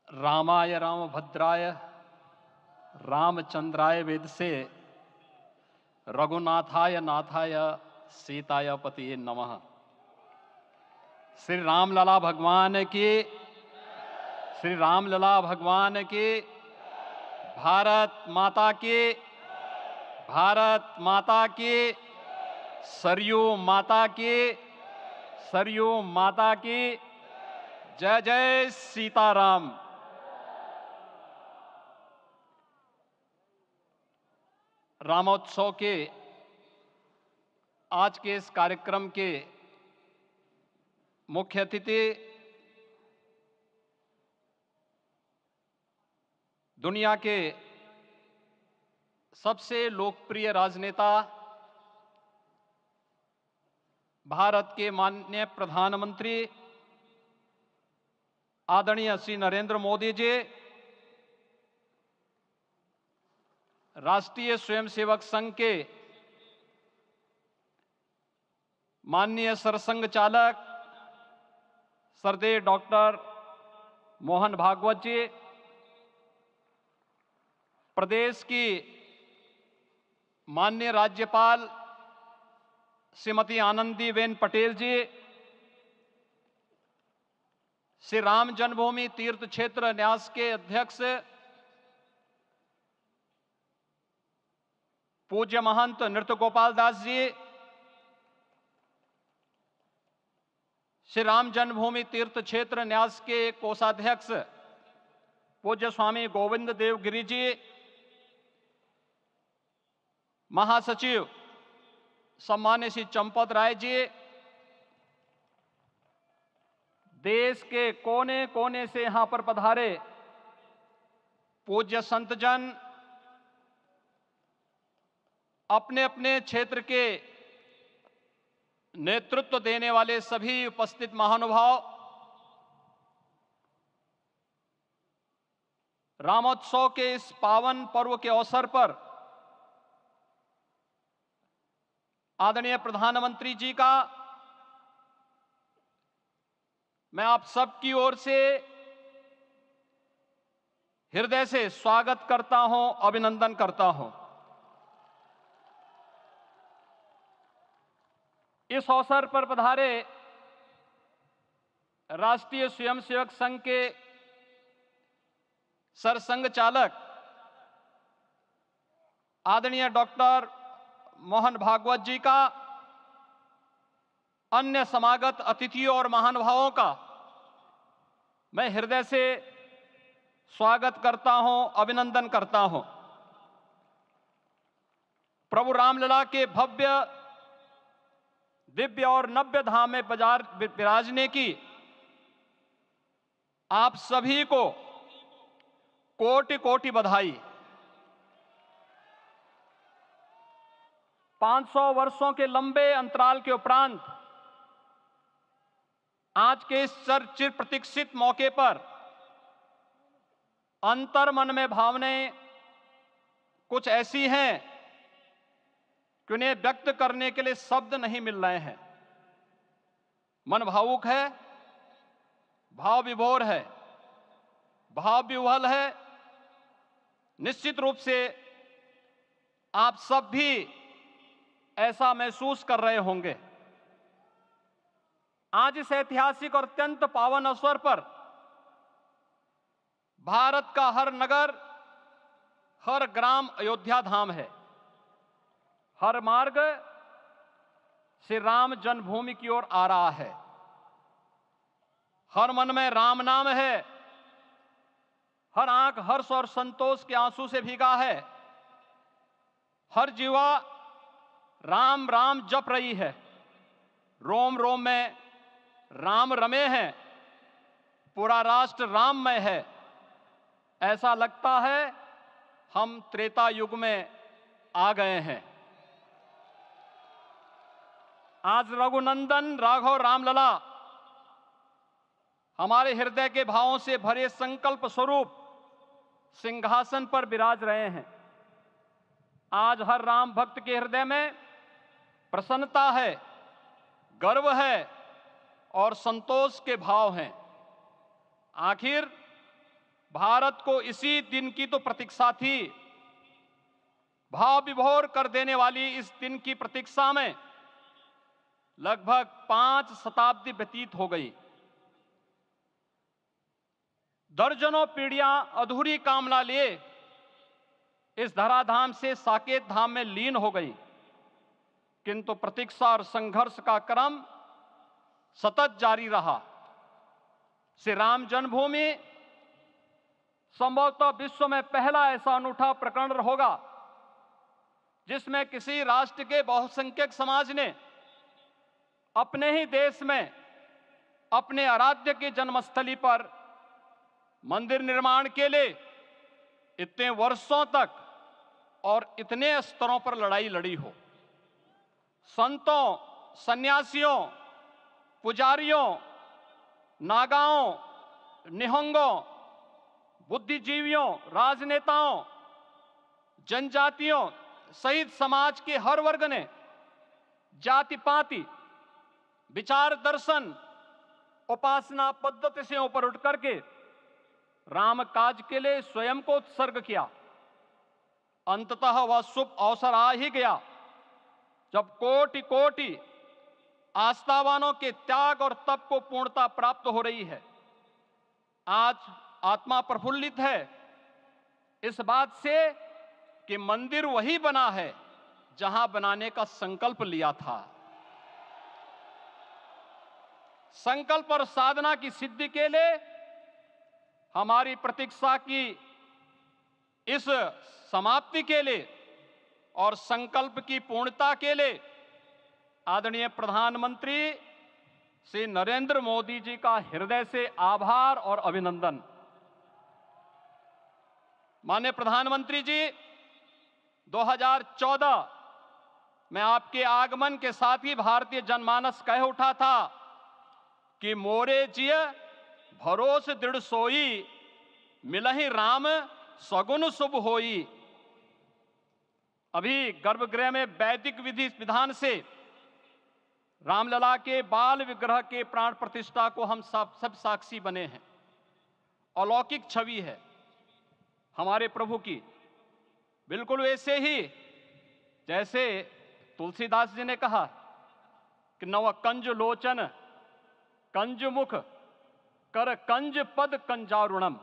रामाय रामभद्राय रामचंद्राय वेदसे रघुनाथाय नाथाय सीताय पतिये नमः। श्री रामलला भगवान की, श्री रामलला भगवान की, भारत माता की, भारत माता की, सरयू माता की, सरयू माता की, जय जय सीताराम। रामोत्सव के आज के इस कार्यक्रम के मुख्य अतिथि दुनिया के सबसे लोकप्रिय राजनेता भारत के माननीय प्रधानमंत्री आदरणीय श्री नरेंद्र मोदी जी, राष्ट्रीय स्वयंसेवक संघ के माननीय सरसंघ चालक श्रद्धेय डॉक्टर मोहन भागवत जी, प्रदेश की माननीय राज्यपाल श्रीमती आनंदीबेन पटेल जी, श्री राम जन्मभूमि तीर्थ क्षेत्र न्यास के अध्यक्ष पूज्य महंत नृत्य गोपाल दास जी, श्री राम जन्मभूमि तीर्थ क्षेत्र न्यास के कोषाध्यक्ष पूज्य स्वामी गोविंद देव गिरि जी, महासचिव सम्मान्य श्री चंपत राय जी, देश के कोने कोने से यहां पर पधारे पूज्य संतजन, अपने अपने क्षेत्र के नेतृत्व देने वाले सभी उपस्थित महानुभाव, रामोत्सव के इस पावन पर्व के अवसर पर आदरणीय प्रधानमंत्री जी का मैं आप सबकी ओर से हृदय से स्वागत करता हूं, अभिनंदन करता हूं। इस अवसर पर पधारे राष्ट्रीय स्वयंसेवक संघ के सरसंघ चालक आदरणीय डॉक्टर मोहन भागवत जी का, अन्य समागत अतिथियों और महानुभावों का मैं हृदय से स्वागत करता हूं, अभिनंदन करता हूं। प्रभु रामलला के भव्य दिव्य और नव्य धाम में विराजने की आप सभी को कोटि कोटि बधाई। 500 वर्षों के लंबे अंतराल के उपरांत आज के इस चिर प्रतीक्षित मौके पर अंतर मन में भावनाएं कुछ ऐसी हैं कि उन्हें व्यक्त करने के लिए शब्द नहीं मिल रहे हैं। मन भावुक है, भाव विभोर है, भाव विह्वल है। निश्चित रूप से आप सब भी ऐसा महसूस कर रहे होंगे। आज इस ऐतिहासिक और अत्यंत पावन अवसर पर भारत का हर नगर, हर ग्राम अयोध्या धाम है। हर मार्ग श्री राम जन्मभूमि की ओर आ रहा है। हर मन में राम नाम है, हर आंख हर्ष और संतोष के आंसू से भीगा है। हर जीवा राम राम जप रही है। रोम रोम में राम रमे हैं, पूरा राष्ट्र राममय है। ऐसा लगता है हम त्रेता युग में आ गए हैं। आज रघुनंदन राघव रामलला हमारे हृदय के भावों से भरे संकल्प स्वरूप सिंहासन पर विराज रहे हैं। आज हर राम भक्त के हृदय में प्रसन्नता है, गर्व है और संतोष के भाव हैं। आखिर भारत को इसी दिन की तो प्रतीक्षा थी। भाव विभोर कर देने वाली इस दिन की प्रतीक्षा में लगभग 5 शताब्दी व्यतीत हो गई। दर्जनों पीढ़ियां अधूरी कामना लिए इस धराधाम से साकेत धाम में लीन हो गई, किंतु प्रतीक्षा और संघर्ष का क्रम सतत जारी रहा। श्री राम जन्मभूमि संभवतः विश्व में पहला ऐसा अनूठा प्रकरण होगा जिसमें किसी राष्ट्र के बहुसंख्यक समाज ने अपने ही देश में अपने आराध्य की जन्मस्थली पर मंदिर निर्माण के लिए इतने वर्षों तक और इतने स्तरों पर लड़ाई लड़ी हो। संतों, सन्यासियों, पुजारियों, नागाओं, निहंगों, बुद्धिजीवियों, राजनेताओं, जनजातियों सहित समाज के हर वर्ग ने जाति पाति, विचार दर्शन, उपासना पद्धति से ऊपर उठ करके राम काज के लिए स्वयं को उत्सर्ग किया। अंततः वह शुभ अवसर आ ही गया जब कोटि कोटि आस्थावानों के त्याग और तप को पूर्णता प्राप्त हो रही है। आज आत्मा प्रफुल्लित है इस बात से कि मंदिर वही बना है जहां बनाने का संकल्प लिया था। संकल्प और साधना की सिद्धि के लिए हमारी प्रतीक्षा की इस समाप्ति के लिए और संकल्प की पूर्णता के लिए आदरणीय प्रधानमंत्री श्री नरेंद्र मोदी जी का हृदय से आभार और अभिनंदन। माननीय प्रधानमंत्री जी, 2014 में आपके आगमन के साथ ही भारतीय जनमानस कह उठा था कि मोरे जिय भरोस दृढ़ सोई, मिलहि राम सगुन शुभ होई। अभी गर्भगृह में वैदिक विधि विधान से रामलला के बाल विग्रह के प्राण प्रतिष्ठा को हम सब साक्षी बने हैं। अलौकिक छवि है हमारे प्रभु की, बिल्कुल वैसे ही जैसे तुलसीदास जी ने कहा कि नव कंज लोचन कंज मुख कर कंज पद कंजारुणम।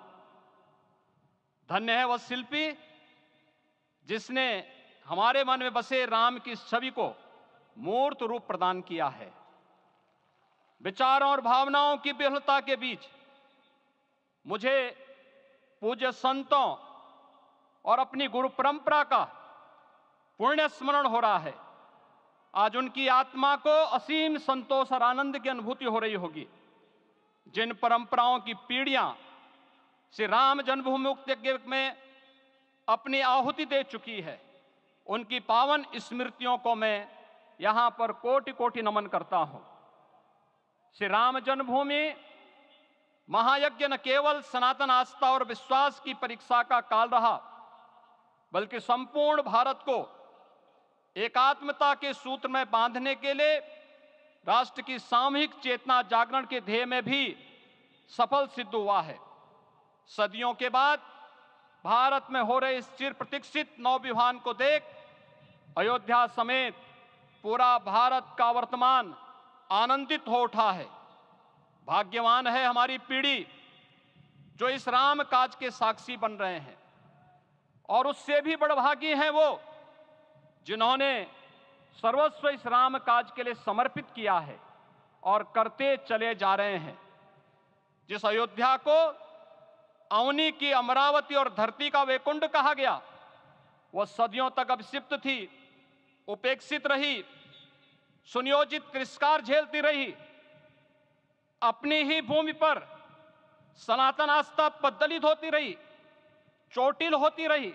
धन्य है वह शिल्पी जिसने हमारे मन में बसे राम की छवि को मूर्त रूप प्रदान किया है। विचारों और भावनाओं की विहलता के बीच मुझे पूज्य संतों और अपनी गुरु परंपरा का पुण्य स्मरण हो रहा है। आज उनकी आत्मा को असीम संतोष और आनंद की अनुभूति हो रही होगी। जिन परंपराओं की पीढ़ियां श्री राम जन्मभूमि मुक्ति यज्ञ में अपनी आहुति दे चुकी है, उनकी पावन स्मृतियों को मैं यहां पर कोटि कोटि नमन करता हूं। श्री राम जन्मभूमि महायज्ञ न केवल सनातन आस्था और विश्वास की परीक्षा का काल रहा, बल्कि संपूर्ण भारत को एकात्मता के सूत्र में बांधने के लिए राष्ट्र की सामूहिक चेतना जागरण के ध्येय में भी सफल सिद्ध हुआ है। सदियों के बाद भारत में हो रहे इस चिर प्रतीक्षित नवविवाह को देख अयोध्या समेत पूरा भारत का वर्तमान आनंदित हो उठा है। भाग्यवान है हमारी पीढ़ी जो इस राम काज के साक्षी बन रहे हैं, और उससे भी बड़भागी हैं वो जिन्होंने सर्वस्व इस राम काज के लिए समर्पित किया है और करते चले जा रहे हैं। जिस अयोध्या को अवनी की अमरावती और धरती का वैकुंठ कहा गया, वह सदियों तक अभिषिप्त थी, उपेक्षित रही, सुनियोजित तिरस्कार झेलती रही। अपनी ही भूमि पर सनातन आस्था पद्दलित होती रही, चोटिल होती रही,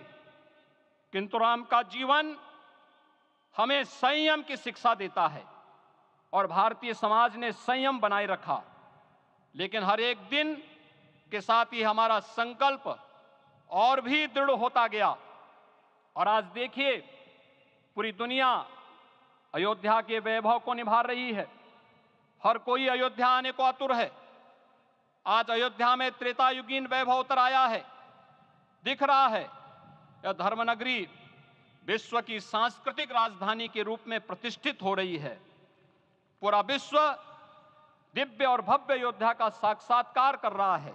किंतु राम का जीवन हमें संयम की शिक्षा देता है और भारतीय समाज ने संयम बनाए रखा। लेकिन हर एक दिन के साथ ही हमारा संकल्प और भी दृढ़ होता गया, और आज देखिए पूरी दुनिया अयोध्या के वैभव को निभा रही है। हर कोई अयोध्या आने को आतुर है। आज अयोध्या में त्रेतायुगीन वैभव उतर आया है। दिख रहा है यह धर्मनगरी विश्व की सांस्कृतिक राजधानी के रूप में प्रतिष्ठित हो रही है। पूरा विश्व दिव्य और भव्य अयोध्या का साक्षात्कार कर रहा है।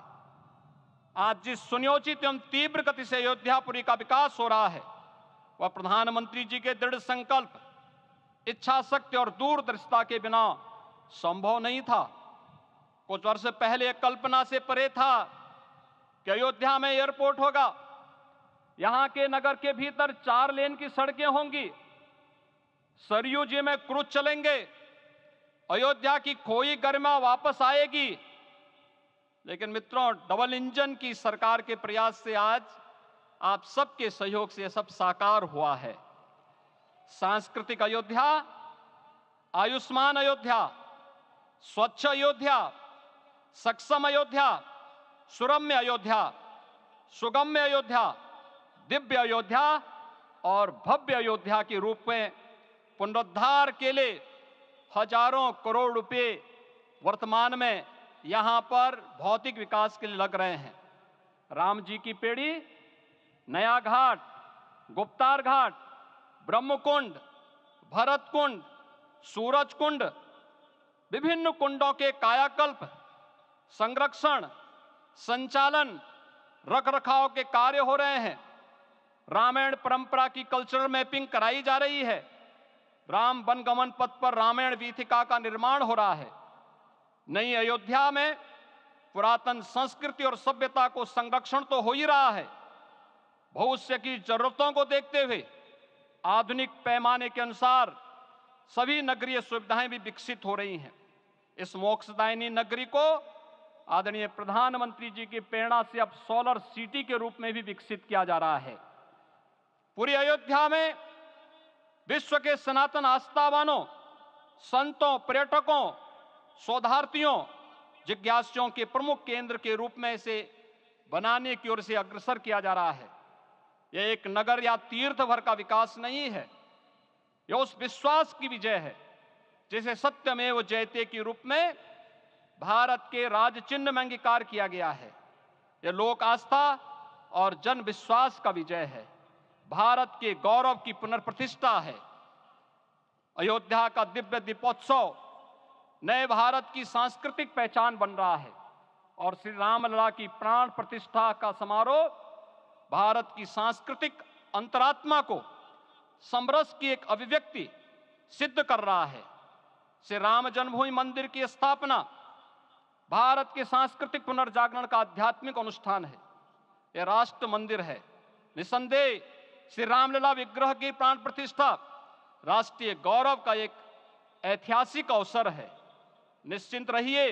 आज जिस सुनियोजित एवं तीव्र गति से अयोध्यापुरी का विकास हो रहा है वह प्रधानमंत्री जी के दृढ़ संकल्प, इच्छा शक्ति और दूरदर्शिता के बिना संभव नहीं था। कुछ वर्ष पहले कल्पना से परे था कि अयोध्या में एयरपोर्ट होगा, यहां के नगर के भीतर 4 लेन की सड़कें होंगी, सरयू जी में क्रूज चलेंगे, अयोध्या की खोई गरिमा वापस आएगी। लेकिन मित्रों, डबल इंजन की सरकार के प्रयास से आज आप सबके सहयोग से यह सब साकार हुआ है। सांस्कृतिक अयोध्या, आयुष्मान अयोध्या, स्वच्छ अयोध्या, सक्षम अयोध्या, सुरम्य अयोध्या, सुगम्य अयोध्या, दिव्य अयोध्या और भव्य अयोध्या के रूप में पुनरुद्धार के लिए हजारों करोड़ रुपए वर्तमान में यहां पर भौतिक विकास के लिए लग रहे हैं। राम जी की पेड़ी, नया घाट, गुप्तार घाट, ब्रह्मकुंड, भरत कुंड, सूरज कुंड, विभिन्न कुंडों के कायाकल्प, संरक्षण, संचालन, रखरखाव के कार्य हो रहे हैं। रामायण परंपरा की कल्चरल मैपिंग कराई जा रही है। राम वनगमन पथ पर रामायण वीथिका का निर्माण हो रहा है। नई अयोध्या में पुरातन संस्कृति और सभ्यता को संरक्षण तो हो ही रहा है, भविष्य की जरूरतों को देखते हुए आधुनिक पैमाने के अनुसार सभी नगरीय सुविधाएं भी विकसित हो रही हैं। इस मोक्षदायिनी नगरी को आदरणीय प्रधानमंत्री जी की प्रेरणा से अब सोलर सिटी के रूप में भी विकसित किया जा रहा है। पूरी अयोध्या में विश्व के सनातन आस्थावानों, संतों, पर्यटकों, शोधार्थियों, जिज्ञासुओं के प्रमुख केंद्र के रूप में इसे बनाने की ओर से अग्रसर किया जा रहा है। यह एक नगर या तीर्थ भर का विकास नहीं है, यह उस विश्वास की विजय है जिसे सत्यमेव जयते के रूप में भारत के राज चिन्ह में अंगीकार किया गया है। यह लोक आस्था और जन विश्वास का विजय है, भारत के गौरव की पुनर्प्रतिष्ठा है। अयोध्या का दिव्य दीपोत्सव नए भारत की सांस्कृतिक पहचान बन रहा है और श्री रामलला की प्राण प्रतिष्ठा का समारोह भारत की सांस्कृतिक अंतरात्मा को समरस की एक अभिव्यक्ति सिद्ध कर रहा है। श्री राम जन्मभूमि मंदिर की स्थापना भारत के सांस्कृतिक पुनर्जागरण का आध्यात्मिक अनुष्ठान है। यह राष्ट्र मंदिर है। निसंदेह श्री रामलला विग्रह की प्राण प्रतिष्ठा राष्ट्रीय गौरव का एक ऐतिहासिक अवसर है। निश्चिंत रहिए,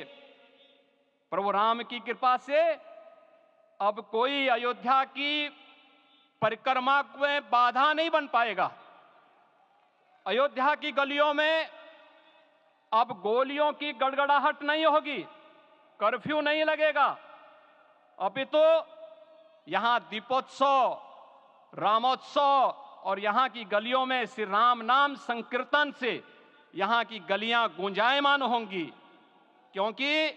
प्रभु राम की कृपा से अब कोई अयोध्या की परिक्रमा में बाधा नहीं बन पाएगा। अयोध्या की गलियों में अब गोलियों की गड़गड़ाहट नहीं होगी, कर्फ्यू नहीं लगेगा। अपितु यहां दीपोत्सव, रामोत्सव और यहां की गलियों में श्री राम नाम संकीर्तन से यहां की गलियां गुंजायमान होंगी, क्योंकि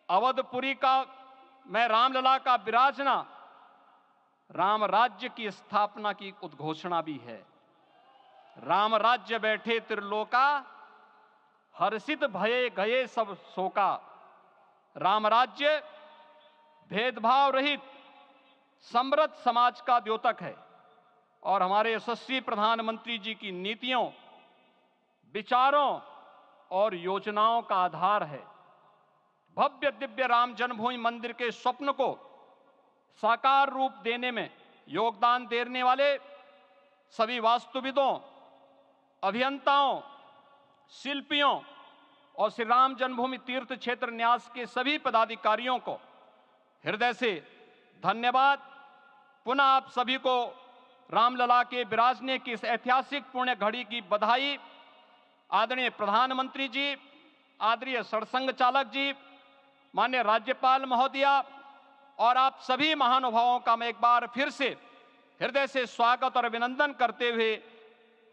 अवधपुरी का मैं रामलला का विराजना राम राज्य की स्थापना की उद्घोषणा भी है। राम राज्य बैठे त्रिलोका, हर्षित भये गए सब शोका। राम राज्य भेदभाव रहित समृद्ध समाज का द्योतक है और हमारे यशस्वी प्रधानमंत्री जी की नीतियों, विचारों और योजनाओं का आधार है। भव्य दिव्य राम जन्मभूमि मंदिर के स्वप्न को साकार रूप देने में योगदान देने वाले सभी वास्तुविदों, अभियंताओं, शिल्पियों और श्री राम जन्मभूमि तीर्थ क्षेत्र न्यास के सभी पदाधिकारियों को हृदय से धन्यवाद। पुनः आप सभी को रामलला के विराजने की इस ऐतिहासिक पुण्य घड़ी की बधाई। आदरणीय प्रधानमंत्री जी, आदरणीय सरसंघ चालक जी, माननीय राज्यपाल महोदया और आप सभी महानुभावों का मैं एक बार फिर से हृदय से स्वागत और अभिनंदन करते हुए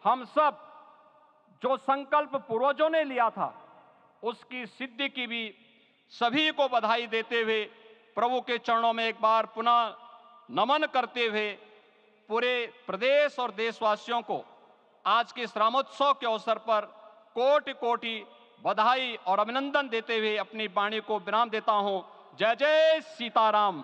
हम सब जो संकल्प पूर्वजों ने लिया था उसकी सिद्धि की भी सभी को बधाई देते हुए प्रभु के चरणों में एक बार पुनः नमन करते हुए पूरे प्रदेश और देशवासियों को आज के इस रामोत्सव के अवसर पर कोटि कोटि बधाई और अभिनंदन देते हुए अपनी वाणी को विराम देता हूं। जय जय सीताराम।